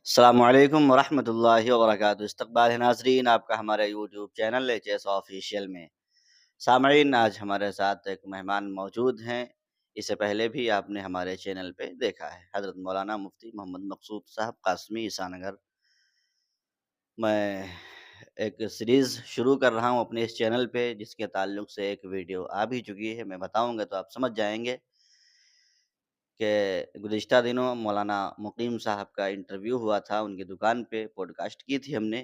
السلام علیکم ورحمۃ اللہ وبرکاتہ۔ استقبال ہے ناظرین آپ کا ہمارے YouTube channel H S official میں۔ سامعین، آج ہمارے ساتھ ایک مہمان موجود ہیں۔ اس سے پہلے بھی آپ نے ہمارے چینل پہ دیکھا ہے، حضرت مولانا مفتی محمد مقصود صاحب قاسمی عیسیٰ نگر۔ میں ایک سیریز شروع کر رہا ہوں اپنے اس چینل پہ، جس کے تعلق سے ایک ویڈیو آ بھی چکی ہے، میں بتاؤں گا تو آپ سمجھ جائیں گے کہ گزشتہ دنوں مولانا مقیم صاحب کا انٹرویو ہوا تھا، ان کی دکان پہ پوڈ کاسٹ کی تھی ہم نے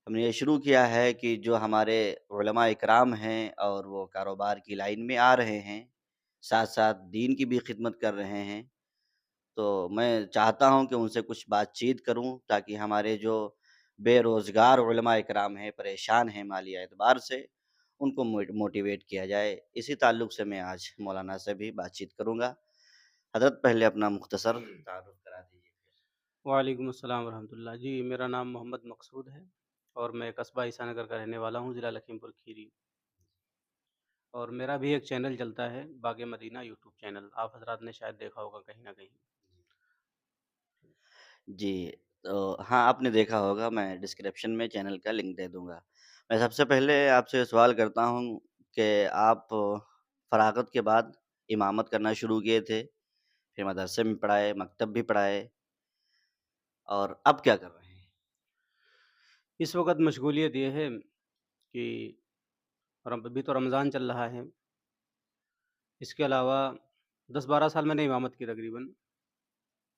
یہ شروع کیا ہے کہ جو ہمارے علماء اکرام ہیں اور وہ کاروبار کی لائن میں آ رہے ہیں، ساتھ ساتھ دین کی بھی خدمت کر رہے ہیں، تو میں چاہتا ہوں کہ ان سے کچھ بات چیت کروں تاکہ ہمارے جو بے روزگار علماء اکرام ہیں، پریشان ہیں مالی اعتبار سے، ان کو موٹیویٹ کیا جائے۔ اسی تعلق سے میں آج مولانا سے بھی بات چیت کروں گا۔ حضرت پہلے اپنا مختصر تعارف کرا دیجیے۔ وعلیکم السلام ورحمۃ اللہ جی، میرا نام محمد مقصود ہے اور میں قصبہ عیسیٰ نگر کا رہنے والا ہوں، ضلع لکھیم پور کھیری۔ اور میرا بھی ایک چینل چلتا ہے، باغ مدینہ یوٹیوب چینل، آپ حضرات نے شاید دیکھا ہوگا کہیں نہ کہیں۔ جی، تو ہاں آپ نے دیکھا ہوگا، میں ڈسکرپشن میں چینل کا لنک دے دوں گا۔ میں سب سے پہلے آپ سے سوال کرتا ہوں کہ آپ فراغت کے بعد امامت کرنا شروع کیے تھے، پھر مدرسے میں پڑھائے، مکتب بھی پڑھائے، اور اب کیا کر رہے ہیں؟ اس وقت مشغولیت یہ ہے کہ ابھی تو رمضان چل رہا ہے، اس کے علاوہ 10-12 سال میں نے امامت کی تقریباً،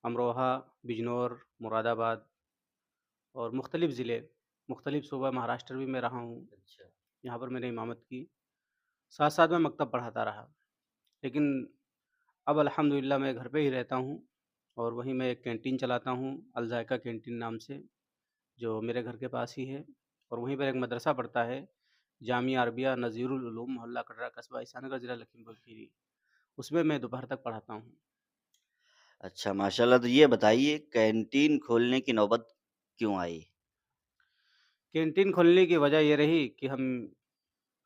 امروہہ، بجنور، مراد آباد اور مختلف ضلع، مختلف صوبہ مہاراشٹر بھی میں رہا ہوں، اچھا۔ یہاں پر میں نے امامت کی، ساتھ ساتھ میں مکتب پڑھاتا رہا۔ لیکن اب الحمدللہ میں گھر پہ ہی رہتا ہوں، اور وہیں میں ایک کینٹین چلاتا ہوں، الذائقہ کینٹین نام سے، جو میرے گھر کے پاس ہی ہے، اور وہیں پر ایک مدرسہ پڑھتا ہے، جامعہ عربیہ نذیر العلوم، محلہ کٹرا، قصبہ عیسیٰ نگر، ضلع لکھیم پور کھیری، اس میں دوپہر تک پڑھاتا ہوں۔ اچھا، ماشاءاللہ۔ تو یہ بتائیے کینٹین کھولنے کی نوبت کیوں آئی؟ کینٹین کھولنے کی وجہ یہ رہی کہ ہم،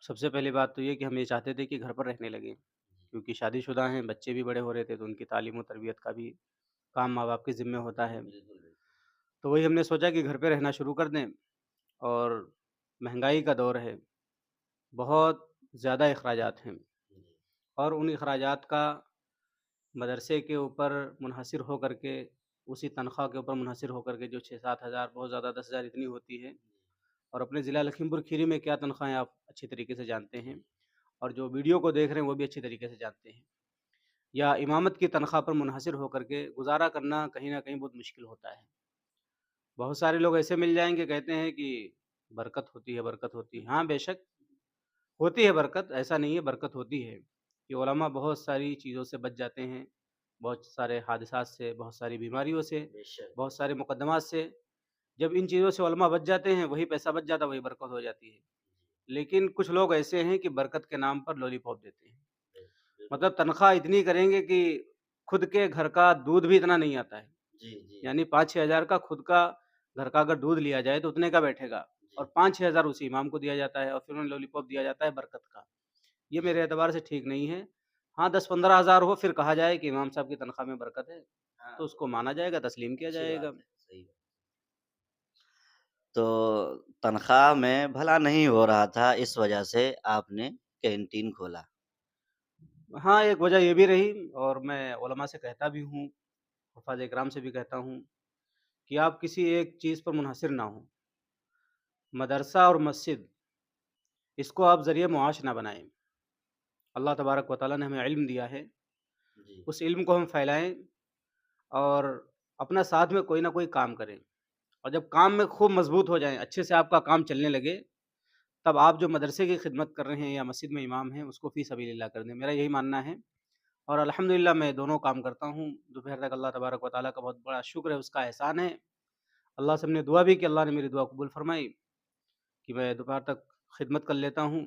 سب سے پہلی بات تو یہ کہ ہم یہ چاہتے تھے کہ گھر پر رہنے لگیں، کیونکہ شادی شدہ ہیں، بچے بھی بڑے ہو رہے تھے، تو ان کی تعلیم و تربیت کا بھی کام ماں باپ کے ذمہ ہوتا ہے۔ بالکل بالکل۔ تو وہی ہم نے سوچا کہ گھر پہ رہنا شروع کر دیں، اور مہنگائی کا دور ہے، بہت زیادہ اخراجات ہیں، اور ان اخراجات کا مدرسے کے اوپر منحصر ہو کر کے، اسی تنخواہ کے اوپر منحصر ہو کر کے، جو 6-7 ہزار، بہت زیادہ 10 ہزار اتنی ہوتی ہے، اور اپنے ضلع لکھیم پور کھیری میں کیا تنخواہیں آپ اچھی طریقے سے جانتے ہیں، اور جو ویڈیو کو دیکھ رہے ہیں وہ بھی اچھی طریقے سے جانتے ہیں، یا امامت کی تنخواہ پر منحصر ہو کر کے گزارا کرنا کہیں نہ کہیں بہت مشکل ہوتا ہے۔ بہت سارے لوگ ایسے مل جائیں گے، کہتے ہیں کہ برکت ہوتی ہے، برکت ہوتی ہے، ہاں بے شک ہوتی ہے برکت، ایسا نہیں ہے، برکت ہوتی ہے کہ علماء بہت ساری چیزوں سے بچ جاتے ہیں، بہت سارے حادثات سے، بہت ساری بیماریوں سے، بے شک۔ بہت سارے مقدمات سے، جب ان چیزوں سے علماء بچ جاتے ہیں، وہی پیسہ بچ جاتا ہے، وہی برکت ہو جاتی ہے۔ لیکن کچھ لوگ ایسے ہیں کہ برکت کے نام پر لولی پاپ دیتے ہیں، بالکل۔ مطلب تنخواہ اتنی کریں گے کہ خود کے گھر کا دودھ بھی اتنا نہیں آتا ہے، جی جی یعنی 5-6 ہزار کا خود کا گھر کا اگر دودھ لیا جائے تو اتنے کا بیٹھے گا، جی۔ اور 5-6 ہزار اسی امام کو دیا جاتا ہے، اور پھر انہیں لولی پاپ دیا جاتا ہے برکت کا۔ یہ میرے اعتبار سے ٹھیک نہیں ہے۔ ہاں 10-15 ہزار ہو، پھر کہا جائے کہ امام صاحب کی تنخواہ میں برکت ہے، ہاں، تو اس کو مانا جائے گا، تسلیم کیا اچھی جائے بات گا۔ ہے، صحیح بات۔ تو تنخواہ میں بھلا نہیں ہو رہا تھا، اس وجہ سے آپ نے کینٹین کھولا۔ ہاں ایک وجہ یہ بھی رہی، اور میں علماء سے کہتا بھی ہوں، حفاظ اکرام سے بھی کہتا ہوں، کہ آپ کسی ایک چیز پر منحصر نہ ہوں، مدرسہ اور مسجد، اس کو آپ ذریعہ معاش نہ بنائیں۔ اللہ تبارک و تعالیٰ نے ہمیں علم دیا ہے، جی اس علم کو ہم پھیلائیں، اور اپنا ساتھ میں کوئی نہ کوئی کام کریں، اور جب کام میں خوب مضبوط ہو جائیں، اچھے سے آپ کا کام چلنے لگے، تب آپ جو مدرسے کی خدمت کر رہے ہیں یا مسجد میں امام ہیں، اس کو فی سبیل اللہ کر دیں، میرا یہی ماننا ہے۔ اور الحمدللہ میں دونوں کام کرتا ہوں، دوپہر تک اللہ تبارک و تعالیٰ کا بہت بڑا شکر ہے، اس کا احسان ہے۔ اللہ سے ہم نے دعا بھی کہ اللہ نے میری دعا قبول فرمائی، کہ میں دوپہر تک خدمت کر لیتا ہوں،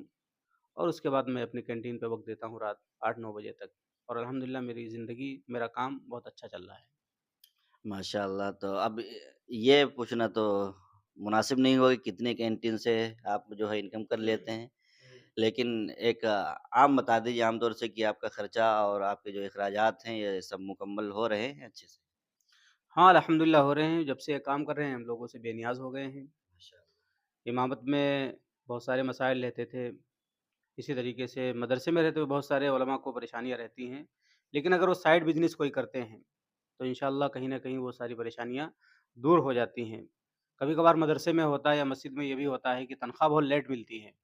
اور اس کے بعد میں اپنی کینٹین پہ وقت دیتا ہوں رات 8-9 بجے تک، اور الحمدللہ میری زندگی، میرا کام بہت اچھا چل رہا ہے۔ ماشاء اللہ۔ تو اب یہ پوچھنا تو مناسب نہیں ہوگا کہ کتنے کینٹین سے آپ جو ہے انکم کر لیتے ہیں، لیکن ایک عام بتا دیجیے، عام طور سے کہ آپ کا خرچہ اور آپ کے جو اخراجات ہیں یہ سب مکمل ہو رہے ہیں اچھے سے؟ हाँ, अल्हम्दुलिल्लाह हो रहे हैं, जब से ये काम कर रहे हैं हम लोगों से बेनियाज़ हो गए हैं। माशाअल्लाह। इमामत में बहुत सारे मसाइल रहते थे, इसी तरीके से मदरसे में रहते हुए बहुत सारे उलमा को परेशानियाँ रहती हैं। लेकिन अगर वो साइड बिज़नेस कोई करते हैं, तो इंशाअल्लाह कहीं न कहीं वो सारी परेशानियाँ दूर हो जाती हैं। कभी-कभार मदरसे में होता है या मस्जिद में ये भी होता है कि तनख्वाह बहुत लेट मिलती है,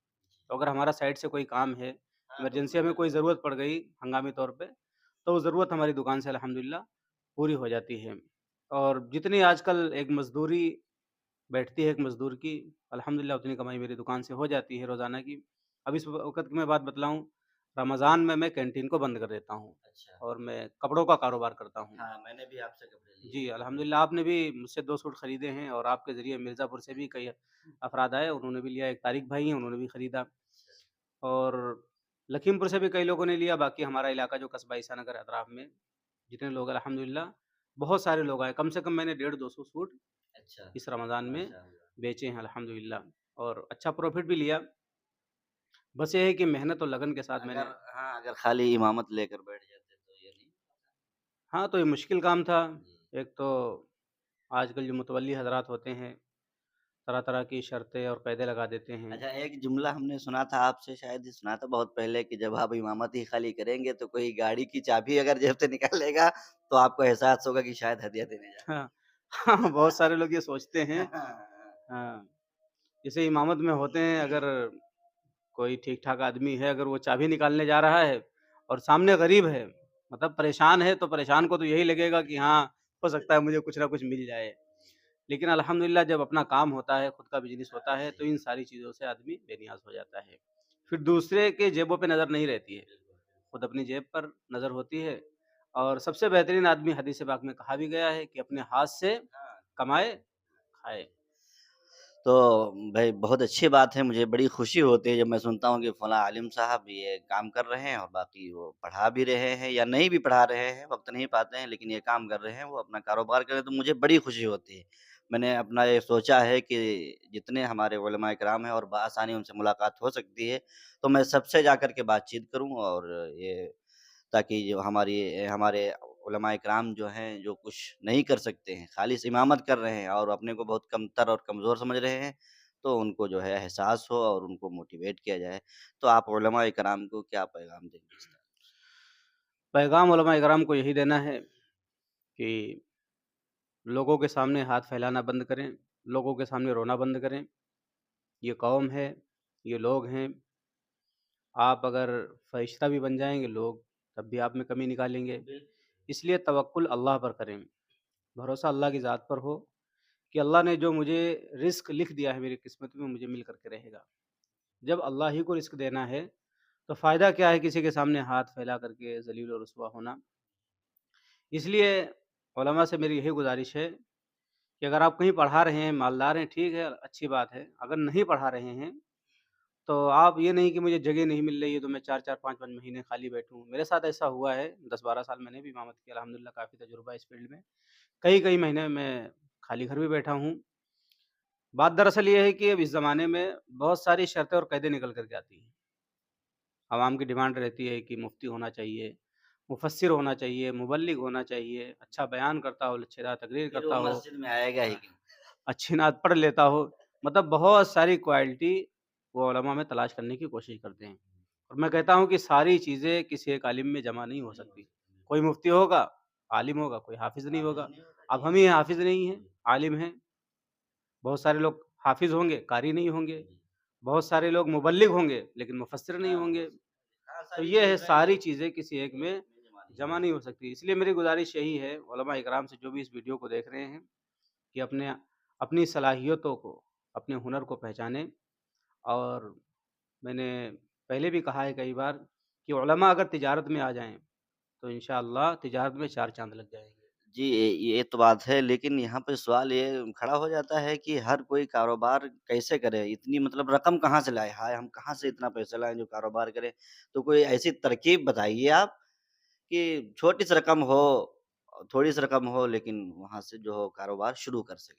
तो अगर हमारा साइड से कोई काम है, हाँ, तो इमरजेंसी हमें मदद कोई ज़रूरत पड़ गई हंगामी तौर पे, तो वो ज़रूरत हमारी दुकान से अल्हम्दुलिल्लाह पूरी हो जाती है। और जितनी आजकल एक मज़दूरी बैठती है एक मज़दूर की, अल्हम्दुलिल्लाह उतनी कमाई मेरी दुकान से हो जाती है रोज़ाना की। अब इस वक़्त की मैं बात बतलाऊँ, रमज़ान में मैं कैंटीन को बंद कर देता हूँ अच्छा। और मैं कपड़ों का कारोबार करता हूँ। हाँ, मैंने भी आपसे कपड़े लिए जी, हैं। अल्हम्दुलिल्लाह आपने भी मुझसे 2 सूट खरीदे हैं और आपके ज़रिए मिर्ज़ापुर से भी कई अफ़राद आए, उन्होंने भी लिया। एक तारिक भाई हैं, उन्होंने भी खरीदा अच्छा। और लखीमपुर से भी कई लोगों ने लिया। बाकी हमारा इलाका जो कस्बा ईसानगर अतराफ में जितने लोग अल्हम्दुलिल्लाह बहुत सारे लोग आए। कम से कम मैंने डेढ़ 200 सूट अच्छा, इस रमज़ान में माशाअल्लाह। बेचे हैं अल्हम्दुलिल्लाह और अच्छा प्रॉफ़िट भी लिया। बस ये है कि मेहनत और लगन के साथ मैंने अगर खाली इमामत लेकर बैठ जाते तो ये नहीं हाँ, तो ये मुश्किल काम था। जी। एक तो आजकल जो मुतवल्ली हज़रात होते हैं, तरह-तरह की शर्तें और कायदे लगा देते हैं। अच्छा, एक जुमला हमने सुना था आपसे शायद ही सुना था बहुत पहले कि जब आप इमामत ही खाली करेंगे तो कोई गाड़ी की चाबी अगर जेब से निकालेगा तो आपको एहसास होगा कि शायद हदिया देने जा हाँ, हाँ, बहुत सारे लोग ये सोचते हैं। रहे हैं। हाँ, जैसे इमामत में होते हैं अगर कोई ठीक-ठाक आदमी है, अगर वो चाबी निकालने जा रहा है और सामने गरीब है, मतलब परेशान है, तो परेशान को तो यही लगेगा कि हाँ, हो सकता है मुझे कुछ ना कुछ मिल जाए। लेकिन अल्हम्दुलिल्लाह जब अपना काम होता है, खुद का बिज़नेस होता है, तो इन सारी चीज़ों से आदमी बेनियाज़ हो जाता है। फिर दूसरे के जेबों पे नज़र नहीं रहती है, खुद अपनी जेब पर नज़र होती है और सबसे बेहतरीन आदमी हदीस पाक में कहा भी गया है कि अपने हाथ से कमाए, खाए। तो भाई बहुत अच्छी बात है, मुझे बड़ी खुशी होती है जब मैं सुनता हूँ कि फलाँ आलिम साहब ये काम कर रहे हैं और बाकी वो पढ़ा भी रहे हैं या नहीं भी पढ़ा रहे हैं, वक़्त नहीं पाते हैं लेकिन ये काम कर रहे हैं, वो अपना कारोबार कर रहे हैं तो मुझे बड़ी खुशी होती है। मैंने अपना ये सोचा है कि जितने हमारे उलमा इकराम हैं और बआसानी उनसे मुलाकात हो सकती है, तो मैं सबसे जाकर के बातचीत करूँ और ये ताकि जो हमारे उलमा इकराम जो हैं, जो कुछ नहीं कर सकते हैं, खालिस इमामत कर रहे हैं और अपने को बहुत कमतर और कमज़ोर समझ रहे हैं, तो उनको जो है एहसास हो और उनको मोटिवेट किया जाए। तो आप उलमा इकराम को क्या पैगाम देंगे इस तरह? पैगाम उलमा इकराम को यही देना है कि लोगों के सामने हाथ फैलाना बंद करें, लोगों के सामने रोना बंद करें। ये कौम है, ये लोग हैं, आप अगर फ़रिश्ता भी बन जाएँगे लोग, तब भी आप में कमी निकालेंगे। इसलिए तवक्कुल अल्लाह पर करें, भरोसा अल्लाह की ज़ात पर हो कि अल्लाह ने जो मुझे रिज़्क लिख दिया है मेरी किस्मत में, मुझे मिल कर के रहेगा। जब अल्लाह ही को रिज़्क देना है, तो फ़ायदा क्या है किसी के सामने हाथ फैला करके ज़लील और रुसवा होना। इसलिए उलमा से मेरी यही गुज़ारिश है कि अगर आप कहीं पढ़ा रहे हैं, मालदार हैं, ठीक है, अच्छी बात है। अगर नहीं पढ़ा रहे हैं, तो आप ये नहीं कि मुझे जगह नहीं मिल रही है, तो मैं 4-4 5-5 महीने खाली बैठूँ। मेरे साथ ऐसा हुआ है, 10-12 साल मैंने भी इमामत की, अल्हम्दुलिल्लाह काफ़ी तजुर्बा है इस फ़ील्ड में। कई-कई महीने मैं खाली घर भी बैठा हूँ। बात दरअसल ये है कि अब इस ज़माने में बहुत सारी शर्तें और कायदे निकल कर के आती हैं। आवाम की डिमांड रहती है कि मुफ्ती होना चाहिए, मुफ़स्सिर होना चाहिए, मुबल्लिग होना चाहिए, अच्छा बयान करता हो, लच्छेदार तकरीर फिर करता वो हो, मस्जिद में आएगा ही क्यों? अच्छी नात पढ़ लेता हो। मतलब बहुत सारी क्वालिटी वो उलमा में तलाश करने की कोशिश करते हैं। और मैं कहता हूँ कि सारी चीज़ें किसी एक आलिम में जमा नहीं हो नहीं हो सकती। सकती, कोई बिल्कुल। मुफ्ती होगा, आलिम होगा, कोई हाफ़िज़ नहीं हाफ़िज़ होगा। नहीं होगा, अब जी। हम ही हाफ़िज़ नहीं हैं, जी, आलिम हैं। बहुत सारे लोग हाफ़िज़ होंगे, कारी नहीं होंगे। जी। बहुत सारे लोग मुबल्लिग होंगे, लेकिन मुफ़स्सिर नहीं हाँ, होंगे। मुफ़स्सिर। हाँ, तो सारी ये है चीज़ें सारी चीज़ें किसी एक एक में में जमा नहीं हो जमा नहीं हो सकती। इसलिए मेरी गुज़ारिश यही है उलमा इकराम से जो भी इस वीडियो को देख रहे हैं कि अपनी सलाहियतों को, अपने हुनर को पहचानें और मैंने पहले भी कहा है कई बार कि उलमा अगर तिजारत में आ जाएँ, तो इंशाअल्लाह तिजारत में 4 चाँद लग जाएँगे। जी, ये तो बात है, लेकिन यहाँ पे सवाल ये खड़ा हो जाता है कि हर कोई कारोबार कैसे करे? इतनी मतलब रकम कहाँ से लाए? हाय, हम कहाँ से इतना पैसा लाएँ जो कारोबार करें? तो कोई ऐसी तरकीब बताइए आप कि छोटी-सी रकम हो, थोड़ी-सी रकम हो लेकिन वहाँ से जो हो कारोबार शुरू कर सकें।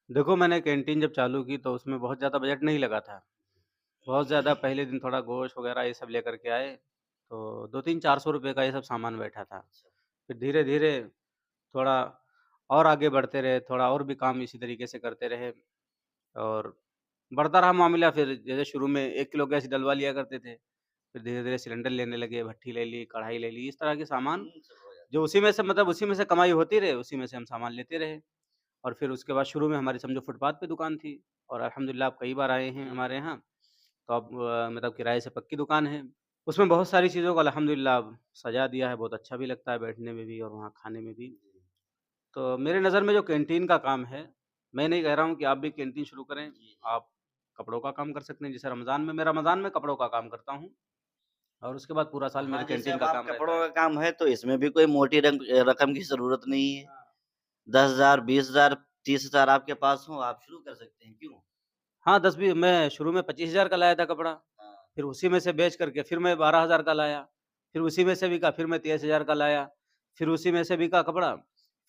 देखो मैंने कैंटीन जब चालू की तो उसमें बहुत ज़्यादा बजट नहीं लगा था। बहुत ज़्यादा पहले दिन थोड़ा गोश्त वग़ैरह ये सब लेकर के आए, तो 2-3 ₹400 का ये सब सामान बैठा था। अच्छा, फिर धीरे-धीरे थोड़ा और आगे बढ़ते रहे, थोड़ा और भी काम इसी तरीके से करते रहे और बढ़ता रहा मामला। फिर जैसे शुरू में 1 किलो गैस डलवा लिया करते थे, फिर धीरे-धीरे सिलेंडर लेने लगे, भट्ठी ले ली, कढ़ाई ले ली, इस तरह के सामान सब हो जाता जो उसी में से मतलब उसी में से कमाई होती रहे, उसी में से हम सामान लेते रहे। और फिर उसके बाद शुरू में हमारी समझो फुटपाथ पे दुकान थी और अल्हम्दुलिल्लाह आप कई बार आए हैं हमारे यहाँ, तो अब मतलब किराए से पक्की दुकान है। उसमें बहुत सारी चीज़ों को अल्हम्दुलिल्लाह अब सजा दिया है, बहुत अच्छा भी लगता है बैठने में भी और वहाँ खाने में भी। है। तो मेरे नज़र में जो कैंटीन का काम है, मैं नहीं कह रहा हूँ कि आप भी कैंटीन शुरू करें, जी, जी। आप कपड़ों का काम कर सकते हैं, जैसे रमज़ान में मैं रमज़ान में कपड़ों का काम करता हूँ और उसके बाद पूरा साल हाँ, मेरे जैसे कैंटीन अब का आप काम रहता कपड़ों है। का काम है तो इसमें भी कोई मोटी रकम की ज़रूरत नहीं है। हाँ। 10,000, 20,000, 30,000 आपके पास हो, आप शुरू कर सकते हैं, क्यों? हाँ, 10 भी मैं शुरू में 25,000 का लाया था कपड़ा, हाँ, फिर उसी में से बेच करके फिर मैं 12,000 का लाया, फिर उसी में से बिका, फिर मैं 23,000 का लाया, फिर उसी में से बिका कपड़ा,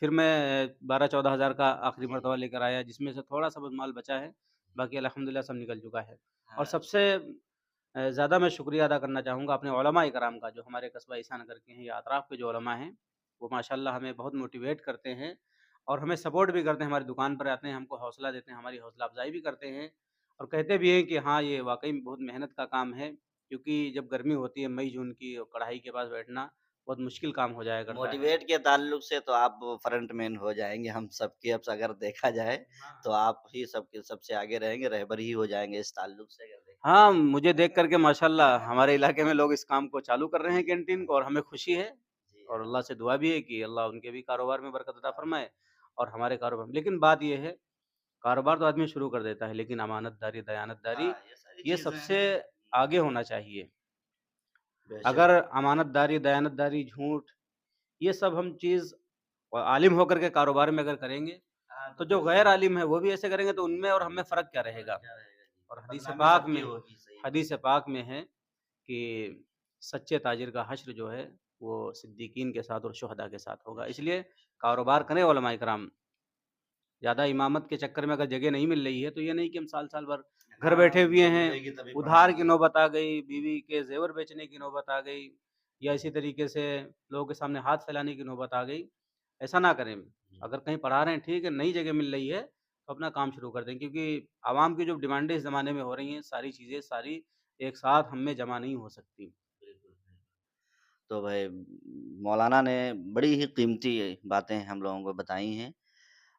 फिर मैं 12-14,000 का आखिरी जी। मर्तबा लेकर आया, जिसमें से थोड़ा-सा बहुत माल बचा है, बाकी अल्हम्दुलिल्लाह सब निकल चुका है। और हाँ, सबसे ज़्यादा मैं शुक्रिया अदा करना चाहूँगा अपने उलमा इकराम का, जो हमारे कस्बा ईसा नगर के हैं या अतराफ़ के जो उलमा हैं, वो माशाअल्लाह हमें बहुत मोटिवेट करते हैं और हमें सपोर्ट भी करते हैं, हमारी दुकान पर आते हैं, हमको हौसला देते हैं, हमारी हौसला अफ़ज़ाई भी करते हैं और कहते भी हैं कि हाँ, ये वाक़ई में बहुत मेहनत का काम है, क्योंकि जब गर्मी होती है मई-जून की और कढ़ाई के पास बैठना बहुत मुश्किल काम हो जाया करता है। मोटिवेट के ताल्लुक से तो आप फ्रंट मैन हो जाएँगे हम सबके अब अगर देखा जाए, तो हाँ। आप ही सबके सबसे आगे रहेंगे, रहबर ही हो जाएँगे इस ताल्लुक से अगर देखा हाँ, जाए। मुझे देख कर के माशाअल्लाह हमारे इलाके में लोग इस काम को चालू कर रहे हैं कैंटीन को और हमें खुशी है जी और हाँ, अल्लाह से दुआ भी है कि अल्लाह उनके भी कारोबार में बरकत अता फ़रमाए और हमारे कारोबार में। लेकिन बात ये है, कारोबार तो आदमी शुरू कर देता है, लेकिन अमानतदारी, दयानतदारी हाँ, ये सारी ये चीज़ें सबसे हैं। आगे होना चाहिए। बेशक। अगर अमानतदारी, दयानतदारी, झूठ ये सब हम चीज़ आलिम होकर के कारोबार में अगर करेंगे, हाँ, तो तो जो फिर गैर आलिम है वो भी ऐसे करेंगे तो उनमें और हम में फ़र्क क्या फ़र्क रहेगा? क्या रहेगा जी? और बदनामी सबकी होगी, सही बात। हदीस पाक में है कि सच्चे ताजिर का हश्र जो है, वो सिद्दीकीन के साथ और शुहदा के साथ होगा। बेशक, इसलिए बेशक। कारोबार करें उलमाए किराम। ज़्यादा इमामत के चक्कर में अगर जगह नहीं मिल रही है, तो ये नहीं कि हम साल-साल भर घर बैठे हाँ, हुए जब हैं, मिलेगी तभी उधार की पढ़ाएँगे। नौबत आ गई, बीवी के ज़ेवर बेचने की नौबत आ गई या इसी तरीके से लोगों के सामने हाथ फैलाने की नौबत आ गई। ऐसा ना करें। जी। अगर कहीं पढ़ा रहे हैं, ठीक है, नई जगह मिल रही है, तो अपना काम शुरू कर दें क्योंकि आवाम की जो डिमांडें इस ज़माने में हो रही हैं, सारी चीज़ें सारी एक साथ हम में जमा नहीं हो सकती। बिल्कुल, बिल्कुल। तो भाई मौलाना ने बड़ी ही कीमती बातें हम लोगों को बताई हैं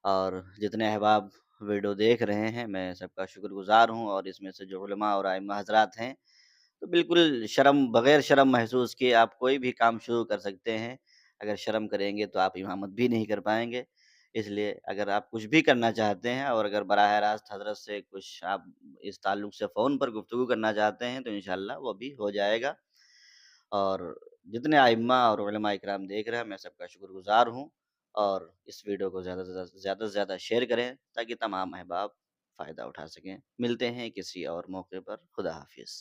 और जितने अहबाब वीडियो देख रहे हैं, मैं सबका शुक्रगुज़ार हूँ और इसमें से जो उलमा और आइम्मा हज़रात हैं, तो बिल्कुल बग़ैर शर्म महसूस किए आप कोई भी काम शुरू कर सकते हैं। अगर शर्म करेंगे तो आप इमामत भी नहीं कर पाएँगे। इसलिए अगर आप कुछ भी करना चाहते हैं और अगर बराह रास्त हज़रत से कुछ आप इस ताल्लुक से फ़ोन पर गुफ्तगू करना चाहते हैं, तो इंशाअल्लाह वो भी हो जाएगा। और जितने अइम्मा और उलमा इकराम देख रहे हैं, मैं सबका शुक्रगुज़ार हूँ और इस वीडियो को ज़्यादा से ज़्यादा शेयर करें ताकि तमाम अहबाब फ़ायदा उठा सकें। मिलते हैं किसी और मौके पर। खुदा हाफ़िज़।